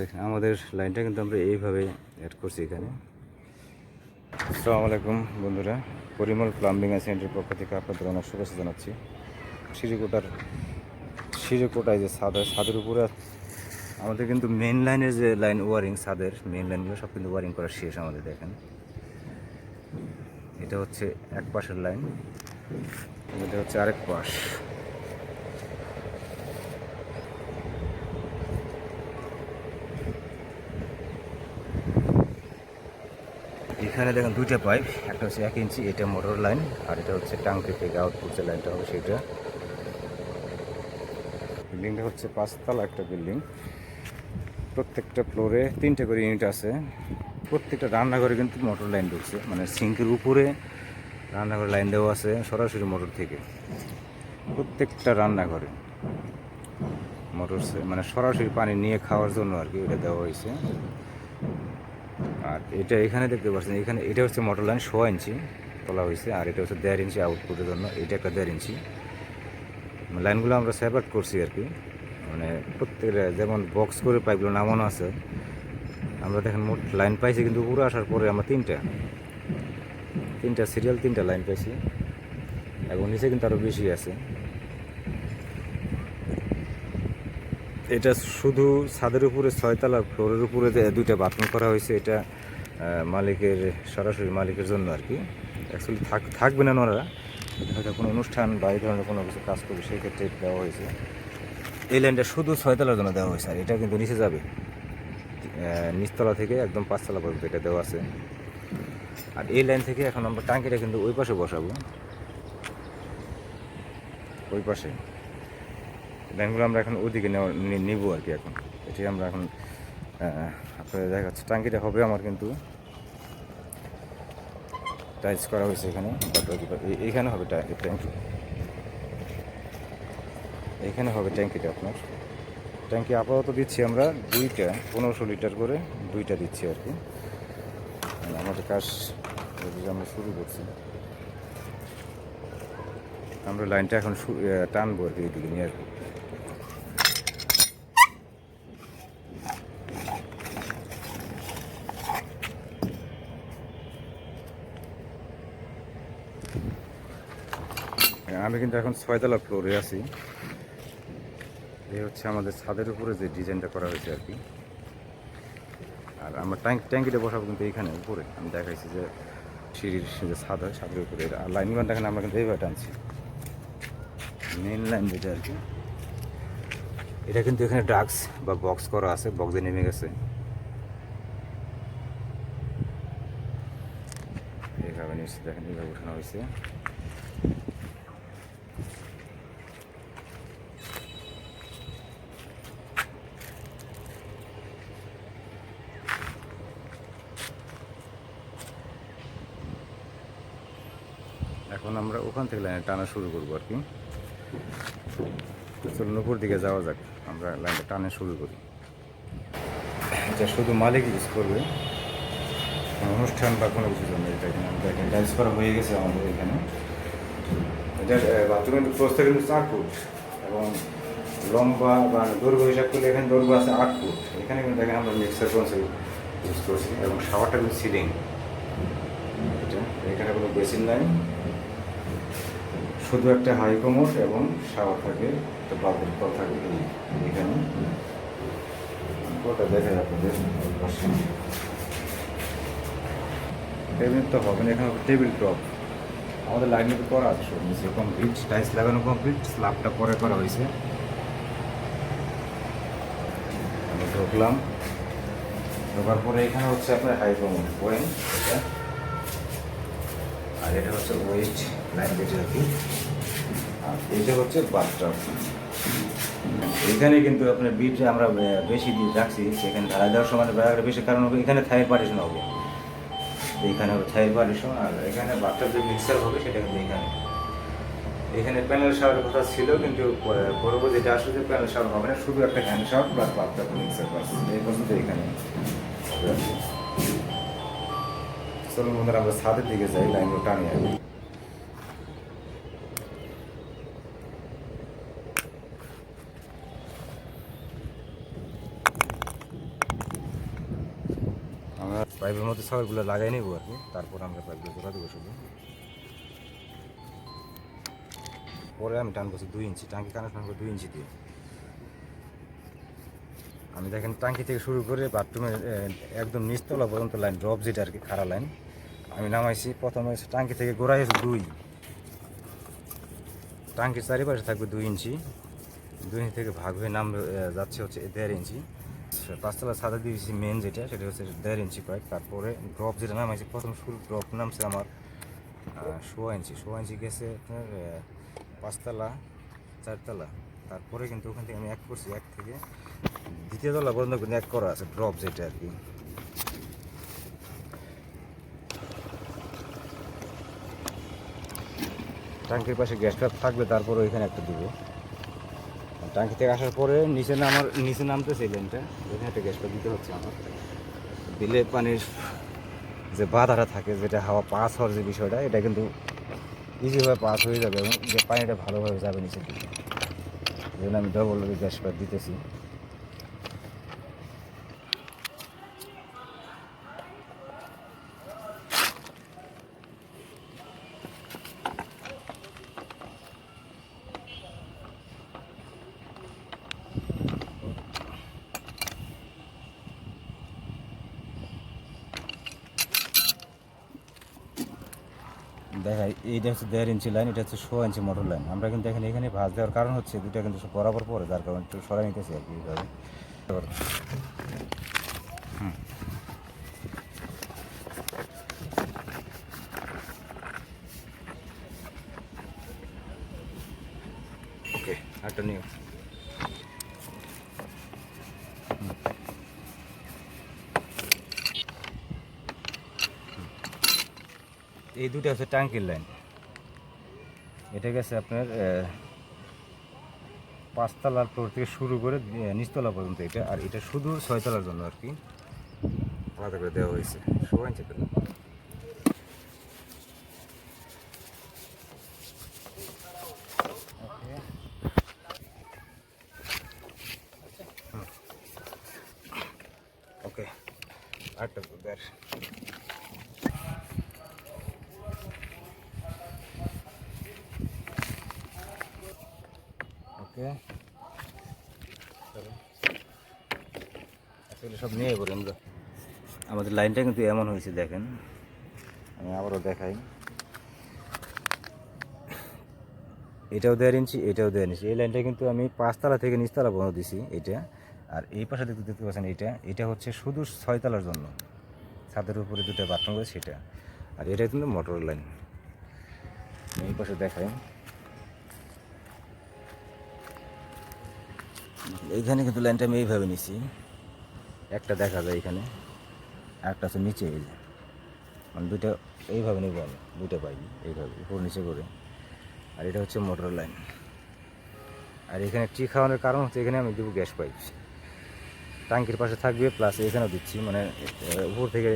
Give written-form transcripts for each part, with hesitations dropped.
দেখেন আমাদের লাইনটা কিন্তু আমরা এইভাবে অ্যাড করছি এখানে। আসসালামু আলাইকুম বন্ধুরা, পরিমল প্লাম্বিং অ্যান্ড সেন্টারের পক্ষ থেকে আপনাদের অনেক শুভেচ্ছা জানাচ্ছি। সিঁড়িকোটায় যে ছাদ হয়, ছাদের উপরে আমাদের কিন্তু মেন লাইনের যে লাইন ওয়ারিং, ছাদের মেন লাইনগুলো সব কিন্তু ওয়ারিং করা শেষ আমাদের। দেখেন এটা হচ্ছে এক পাশের লাইন, এটা হচ্ছে আরেক পাশ। এখানে দেখেন দুইটা পাইপ, একটা হচ্ছে 1 ইঞ্চি, এটা মোটর লাইন, আর এটা হচ্ছে ট্যাঙ্কি থেকে আউটপুট যে লাইনটা হবে সেটা। বিল্ডিংটা হচ্ছে 5 তলা একটা বিল্ডিং, প্রত্যেকটা ফ্লোরে 3টে করে ইউনিট আছে। প্রত্যেকটা রান্নাঘরে কিন্তু মোটর লাইন ঢুকছে, মানে সিঙ্কের উপরে রান্নাঘরে লাইন দেওয়া আছে সরাসরি মোটর থেকে। প্রত্যেকটা রান্নাঘরে মোটর, মানে সরাসরি পানি নিয়ে খাওয়ার জন্য আর কি এটা দেওয়া হয়েছে। আর এটা এখানে দেখতে পাচ্ছেন, এখানে এটা হচ্ছে মোটর লাইন 1.5 ইঞ্চি তোলা হয়েছে, আর এটা হচ্ছে 1.5 ইঞ্চি আউটপুটের জন্য। এটা একটা 1.5 ইঞ্চি লাইনগুলো আমরা সেপারেট করছি আর কি, মানে প্রত্যেকটা যেমন বক্স করে পাইপগুলো নামানো আছে। আমরা দেখেন মোট লাইন পাইছি কিন্তু উপরে আসার পরে আমরা তিনটা সিরিয়াল 3টা লাইন পাইছি, এবং নিচে কিন্তু আরও বেশি আছে। এটা শুধু ছাদের উপরে 6 তলা ফ্লোরের উপরে 2টা বাথরুম করা হয়েছে। এটা মালিকের, সরাসরি মালিকের জন্য আর কি। অ্যাকচুয়ালি থাকবে না ওনারা, হয়তো কোনো অনুষ্ঠান বা এই ধরনের কোনো কিছু কাজ করবে, সেই ক্ষেত্রে দেওয়া হয়েছে। এই লাইনটা শুধু 6 তলার জন্য দেওয়া হয়েছে, আর এটা কিন্তু নিচে যাবে, নিচতলা থেকে একদম 5 তলা পর্যন্ত এটা দেওয়া আছে। আর এই লাইন থেকে এখন আমরা ট্যাঙ্কিটা কিন্তু ওই পাশে বসাবো, ওই পাশে লাইনগুলো আমরা এখন ওইদিকে নিব আর কি। এখন এটাই আমরা এখন আপনাদের দেখাচ্ছি। ট্যাঙ্কিটা হবে আমার কিন্তু টাইলস করা হয়েছে এখানে, এইখানে হবে ট্যাঙ্কি, এখানে হবে ট্যাঙ্কিটা আপনার। ট্যাঙ্কি আপাতত দিচ্ছি আমরা 2টা 1500 লিটার করে, 2টা দিচ্ছি আর কি। আমাদের কাজ আমরা শুরু করছি, আমরা লাইনটা এখন টানবো আর কি, এইদিকে নিয়ে আসবো। আমি কিন্তু এখন 6 তলা ফ্লোরে আছি। এই হচ্ছে আমাদের ছাদের উপরে যে ডিজাইনটা করা হয়েছে আর কি। আর আমরা ট্যাঙ্কিটা বসাবো কিন্তু এইখানে উপরে। আমি দেখাইছি যে সিঁড়ির যে ছাদ হয়, ছাদের উপরে। আর লাইনগুলো দেখেন আমরা কিন্তু এইভাবে টানছি, মেন লাইন যেটা আর কি। এটা কিন্তু এখানে ড্রাগস বা বক্স করা আছে, বক্সে নেমে গেছে এইভাবে নিচে দেখেন, এইভাবে উঠানো হয়েছে। এখন আমরা ওখান থেকে লাইনে টানা শুরু করবো আর কি। চলুন উপর দিকে যাওয়া যাক, আমরা লাইনটা টানা শুরু করি। এটা শুধু মালিক ইউজ করবে, কোনো অনুষ্ঠান বা কোনো কিছুর জন্য। এটা এখানে দেখেন টাইলস করা হয়ে গেছে আমাদের এখানে। এটার বাথরুমের প্রস্থ কিন্তু 4 ফুট, এবং লম্বা বা দৈর্ঘ্য হিসাব করলে এখানে দৈর্ঘ্য আছে 8 ফুট। এখানে কিন্তু দেখেন আমরা মিক্সার কনসেল ইউজ করছি, এবং শাওয়ারটা কিন্তু সিলিং। এটা এখানে কোনো বেসিন নাই, শুধু একটা হাই কমোড এবং শাওয়ার থাকে, একটা বাথরুম কল থাকে এখানে। ওটা দেখেন আপনাদের পাশে টেবিল তো হবে না, এখানে টেবিল টপ আমাদের লাইনের করা আছে, সব নিচে কমপ্লিট, টাইলস লাগানো কমপ্লিট, স্ল্যাবটা পরে করা হয়েছে। আমি ঢুকলাম, ঢোকার পরে এখানে হচ্ছে আপনার হাই কমোড পয়েন্ট এটা, আর এটা হচ্ছে ওয়েস্ট লাইন যেটা আর কি। আর এইটা হচ্ছে বাথটাব। এখানে কিন্তু আপনার বিট আমরা বেশি দিয়ে রাখছি, সেখানে ঢালাই দেওয়ার সময় বেশি, কারণ এখানে থাইয়ের পার্টিশন হবে, এইখানে হবে থাইয়ের পার্টিশন। আর এখানে বাথটাব যে মিক্সার হবে সেটা কিন্তু এখানে প্যানেল শাওয়ারের কথা ছিল, কিন্তু পরবর্তী যেটা আসলে যে প্যানেল শাওয়ার হবে না, শুধু একটা hand shower plus bathtub mixer বাস, এই পর্যন্ত এখানে হবে আর কি। চলুন বন্ধুরা আমরা ছাদের দিকে যাই, লাইনগুলো টানি আর কি। আমরা পাইপের মধ্যে সবাইগুলো লাগাই নেবো আর কি, তারপর আমরা পাইপগুলো জোড়া দেবো শুধু। পরে আমি টান করছি 2 ইঞ্চি, টাঙ্কি কানেকশন করবো 2 ইঞ্চি দিয়ে। আমি দেখেন টাঙ্কি থেকে শুরু করে বাথরুমের একদম নিচতলা পর্যন্ত লাইন, ড্রপ যেটা আর কি, খাড়া লাইন আমি নামাইছি। প্রথমে টাঙ্কি থেকে গোড়াই হচ্ছে 2, টাঙ্কির চারিপাশে থাকবে 2 ইঞ্চি, 2 ইঞ্চি থেকে ভাগ হয়ে নাম যাচ্ছে হচ্ছে 1.5 ইঞ্চি। 5তলা ছাদে দিয়েছি মেন যেটা, সেটা হচ্ছে 1.5 ইঞ্চি পাইপ। তারপরে ড্রপ যেটা নামাইছি, প্রথম শুরু ড্রপ নামছে আমার 16 ইঞ্চি, 16 ইঞ্চি গেছে আপনার 5তলা 4তলা। তারপরে কিন্তু ওখান থেকে আমি 1 করছি, 1 থেকে 2য় তলা পর্যন্ত কিন্তু 1 করা আছে ড্রপ যেটা আর কি। টাঙ্কির পাশে গ্যাস পাইপ থাকবে, তারপরে ওইখানে একটা দিব। টাঙ্কি থেকে আসার পরে নিচে নামতেছে লাইনটা, ওইখানে একটা গ্যাস পাইপ দিতে হচ্ছে আমার। দিলে পানির যে বাধাটা থাকে, যেটা হাওয়া পাস হওয়ার যে বিষয়টা, এটা কিন্তু ইজিভাবে পাস হয়ে যাবে এবং যে পানিটা ভালোভাবে যাবে নিচের দিকে। এই জন্য আমি ডবল গ্যাস পাইপ দিতেছি। দেখাই, এইটা হচ্ছে 1.5 ইঞ্চি লাইন, এটা হচ্ছে 16 ইঞ্চি মোটর লাইন। আমরা কিন্তু এখানে ভাঁজ দেওয়ার কারণ হচ্ছে দুটা কিন্তু বরাবর পড়ে, যার কারণে একটু সরাই নিতেছি আর কি এইভাবে। ওকে, একটা নিও। এই দুটো হচ্ছে ট্যাঙ্কির লাইন, এটা গেছে আপনার 5তলার ফ্লোর থেকে শুরু করে নিচতলা পর্যন্ত এটা। আর এটা শুধু 6তলার জন্য আর কি আলাদা করে দেওয়া হয়েছে। 16 ইঞ্চি করে। ওকে, আরেকটা দেড়। ওকে, আসলে সব নিয়ে পড়ি আমরা। আমাদের লাইনটা কিন্তু এমন হয়েছে দেখেন, আমি আবারও দেখাই। এটাও 1.5 ইঞ্চি, এটাও 1.5 ইঞ্চি। এই লাইনটা কিন্তু আমি 5তলা থেকে নিচতলা পর্যন্ত দিছি এটা। আর এই পাশে দেখতে পাচ্ছেন এটা হচ্ছে শুধু 6তলার জন্য, ছাদের উপরে দুটো বাথরুম রয়েছে সেটা। আর এটা কিন্তু মোটর লাইন। এই পাশে দেখাই, এইখানে কিন্তু লাইনটা আমি এইভাবে নিছি, একটা দেখা যায় এখানে, একটা আছে নিচে, এই যে মানে দুটো এইভাবে নেবো আমি, দুটো পাইনি এইভাবে উপর নিচে করে। আর এটা হচ্ছে মোটর লাইন। আর এখানে টি খাওয়ানোর কারণ হচ্ছে এখানে আমি দেবো গ্যাস পাইপ, টাঙ্কির পাশে থাকবে, প্লাস এখানেও দিচ্ছি, মানে উপর থেকে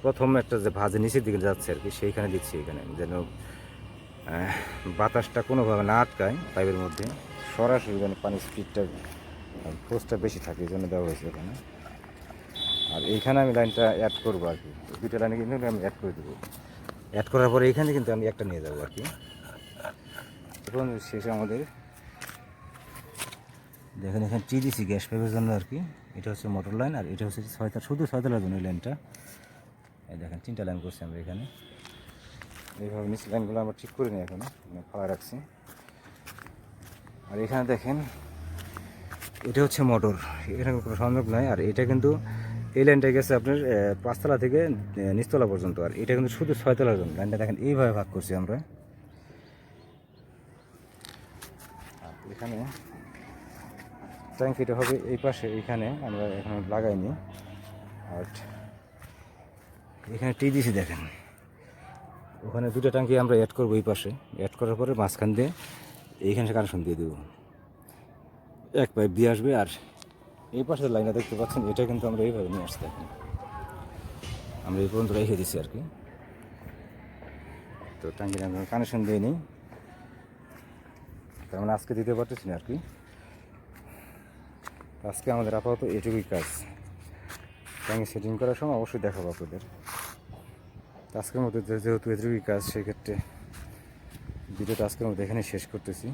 প্রথম একটা যে ভাজে নিচের দিকে যাচ্ছে আর কি, সেইখানে দিচ্ছি এখানে, যেন বাতাসটা কোনোভাবে না আটকায় পাইপের মধ্যে, সরাসরি যেন পানির স্পিডটা ফোর্সটা বেশি থাকে, এই জন্য দেওয়া হয়েছে এখানে। আর এইখানে আমি লাইনটা অ্যাড করবো আর কি, দুটো লাইনে কিন্তু আমি অ্যাড করে দেবো। অ্যাড করার পরে এখানে কিন্তু আমি একটা নিয়ে যাবো আর কি। এখন শেষে আমাদের দেখেন এখানে টি দিছি গ্যাস পাইপের জন্য আর কি। এটা হচ্ছে মোটর লাইন, আর এটা হচ্ছে শুধু 6তলার জন্য এই লাইনটা। এই দেখেন 3টা লাইন করছি আমরা এখানে। এইভাবে নিচে লাইনগুলো আমরা ঠিক করে নিই, এখন ফালা রাখছি। আর এখানে দেখেন এটা হচ্ছে মোটর, এখানে কোনো সংযোগ নাই। আর এটা কিন্তু এই লাইনটা গেছে আপনার 5তলা থেকে নিচতলা পর্যন্ত, আর এটা কিন্তু শুধু 6তলার জন্য। লাইনটা দেখেন এইভাবে ভাগ করছি আমরা। আর এখানে ট্যাঙ্কিটা হবে এই পাশে, এইখানে আমরা এখানে লাগাইনি। আর এখানে টি দিছি দেখেন, ওখানে দুটো ট্যাঙ্কি আমরা অ্যাড করবো এই পাশে। অ্যাড করার পরে মাঝখান দিয়ে এইখানে কানেকশন দিয়ে দেবো, এক পাইপ দিয়ে আসবে। আর এই পাশের লাইনটা দেখতে পাচ্ছেন, এটা কিন্তু আমরা এইভাবে নিয়ে আসছি দেখেন, আমরা এই পর্যন্ত রেখে দিচ্ছি আর কি। তো ট্যাঙ্কিটা আমরা কানেকশন দিয়ে নিই, তার মানে আজকে দিতে পারতেছি না আর কি। আজকে আমাদের আপাতত এটুকুই কাজ। ট্যাঙ্কি সেটিং করার সময় অবশ্যই দেখাবো আপনাদের। তো আজকের মধ্যে যেহেতু এটুকুই কাজ, সেক্ষেত্রে ভিডিওটা আজকের মধ্যে এখানে শেষ করতেছি।